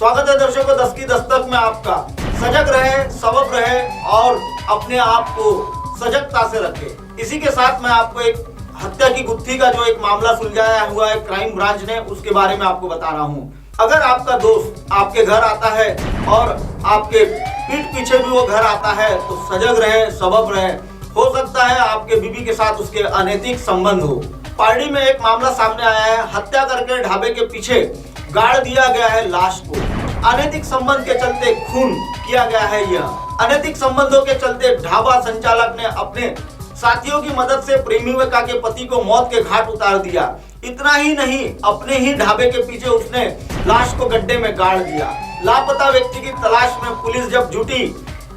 स्वागत है दर्शकों 10 की दस्तक में आपका। सजग रहे, सबक रहे और अपने आप को सजगता से रखे। इसी के साथ मैं आपको एक हत्या की गुत्थी का जो एक मामला सुलझाया हुआ है क्राइम ब्रांच ने, उसके बारे में आपको बता रहा हूँ। अगर आपका दोस्त आपके घर आता है और आपके पीठ पीछे भी वो घर आता है तो सजग रहे, सबक रहे। हो सकता है आपके बीवी के साथ उसके अनैतिक संबंध हो। पार्टी में एक मामला सामने आया है। हत्या करके ढाबे के पीछे गाड़ दिया गया है लाश को। अनैतिक संबंध के चलते खून किया गया है। यह अनैतिक संबंधों के चलते ढाबा संचालक ने अपने साथियों की मदद से प्रेमिका के पति को मौत के घाट उतार दिया। इतना ही नहीं, अपने ही ढाबे के पीछे उसने लाश को गड्ढे में गाड़ दिया। लापता व्यक्ति की तलाश में पुलिस जब जुटी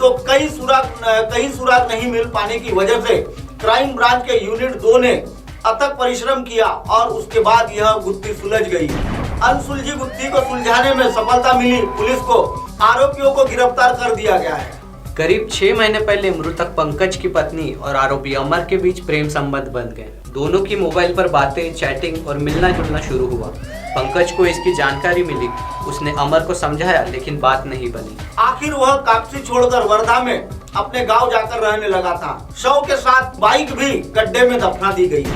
तो कई सुराग नहीं मिल पाने की वजह से क्राइम ब्रांच के यूनिट 2 ने अथक परिश्रम किया और उसके बाद यह गुत्थी सुलझ गई। अनसुलझी गुत्थी को सुलझाने में सफलता मिली। पुलिस को आरोपियों को गिरफ्तार कर दिया गया है। करीब 6 महीने पहले मृतक पंकज की पत्नी और आरोपी अमर के बीच प्रेम संबंध बन गए। दोनों की मोबाइल पर बातें, चैटिंग और मिलना जुलना शुरू हुआ। पंकज को इसकी जानकारी मिली। उसने अमर को समझाया लेकिन बात नहीं बनी। आखिर वह कापसी छोड़कर वर्धा में अपने गांव जाकर रहने लगा था। शव के साथ बाइक भी गड्ढे में दफना दी गई।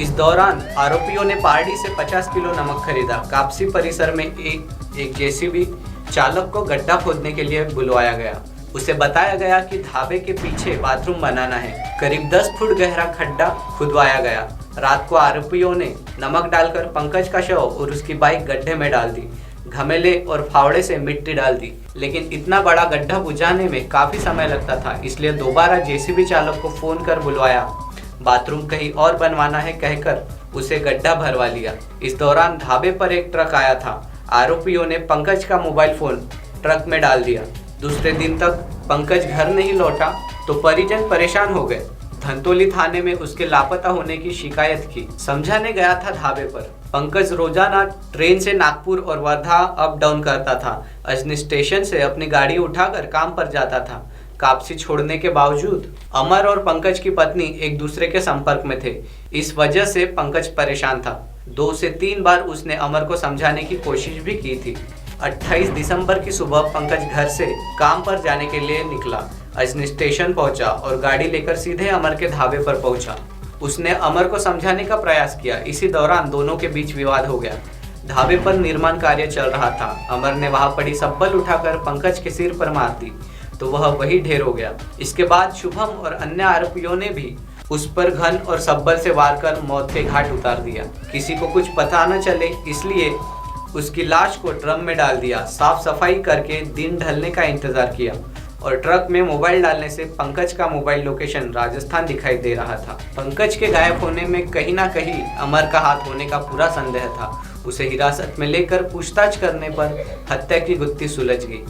इस दौरान आरोपियों ने पहाड़ी से 50 किलो नमक खरीदा। कापसी परिसर में एक जेसीबी चालक को गड्ढा खोदने के लिए बुलवाया गया। उसे बताया गया कि ढाबे के पीछे बाथरूम बनाना है। करीब 10 फुट गहरा खड्डा खुदवाया गया। रात को आरोपियों ने नमक डालकर पंकज का शव और उसकी बाइक गड्ढे में डाल दी। घमेले और फावड़े से मिट्टी डाल दी, लेकिन इतना बड़ा गड्ढा बुझाने में काफी समय लगता था, इसलिए दोबारा जेसीबी चालक को फोन कर बुलवाया। बाथरूम कहीं और बनवाना है कहकर उसे गड्ढा भरवा लिया। इस दौरान ढाबे पर एक ट्रक आया था। आरोपियों ने पंकज का मोबाइल फोन ट्रक में डाल दिया। दूसरे दिन तक पंकज घर नहीं लौटा तो परिजन परेशान हो गए। धंतोली थाने में उसके लापता होने की शिकायत की। समझाने गया था ढाबे पर। पंकज रोजाना ट्रेन से नागपुर और वर्धा अप डाउन करता था। अजनी स्टेशन से अपनी गाड़ी उठाकर काम पर जाता था। कापसी छोड़ने के बावजूद अमर और पंकज की पत्नी एक दूसरे के संपर्क में थे। इस वजह से पंकज परेशान था। 2 से 3 बार उसने अमर को समझाने की कोशिश भी की थी। 28 दिसंबर की सुबह पंकज घर से काम पर जाने के लिए निकला। अजनी स्टेशन पहुंचा और गाड़ी लेकर सीधे अमर के ढाबे पर पहुंचा। उसने अमर को समझाने का प्रयास किया। इसी दौरान दोनों के बीच विवाद हो गया। ढाबे पर निर्माण कार्य चल रहा था। अमर ने वहां पड़ी सब्बल उठाकर पंकज के सिर पर मार दी तो वह वही ढेर हो गया। इसके बाद शुभम और अन्य आरोपियों ने भी उस पर घन और सब्बल से वार कर मौत के घाट उतार दिया। किसी को कुछ पता न चले इसलिए उसकी लाश को ड्रम में डाल दिया। साफ सफाई करके दिन ढलने का इंतजार किया और ट्रक में मोबाइल डालने से पंकज का मोबाइल लोकेशन राजस्थान दिखाई दे रहा था। पंकज के गायब होने में कहीं ना कहीं अमर का हाथ होने का पूरा संदेह था। उसे हिरासत में लेकर पूछताछ करने पर हत्या की गुत्थी सुलझ गई।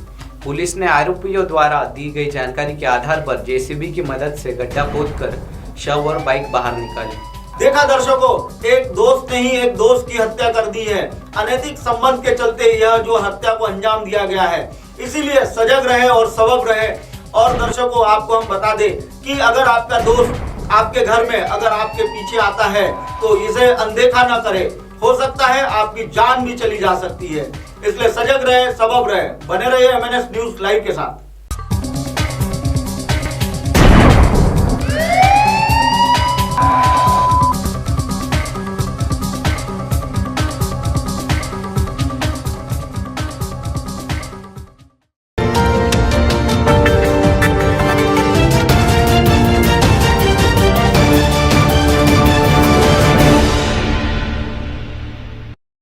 पुलिस ने आरोपियों द्वारा दी गई जानकारी के आधार पर जेसीबी की मदद से गड्ढा खोदकर शव और बाइक बाहर निकाली। देखा दर्शकों, एक दोस्त ने ही एक दोस्त की हत्या कर दी है। अनैतिक संबंध के चलते यह जो हत्या को अंजाम दिया गया है। इसीलिए सजग रहे और सबक रहे। और दर्शकों, आपको हम बता दें कि अगर आपका दोस्त आपके घर में अगर आपके पीछे आता है तो इसे अनदेखा न करे। हो सकता है आपकी जान भी चली जा सकती है। इसलिए सजग रहे, सबक रहे। बने रहिए MNS न्यूज़ लाइव के साथ।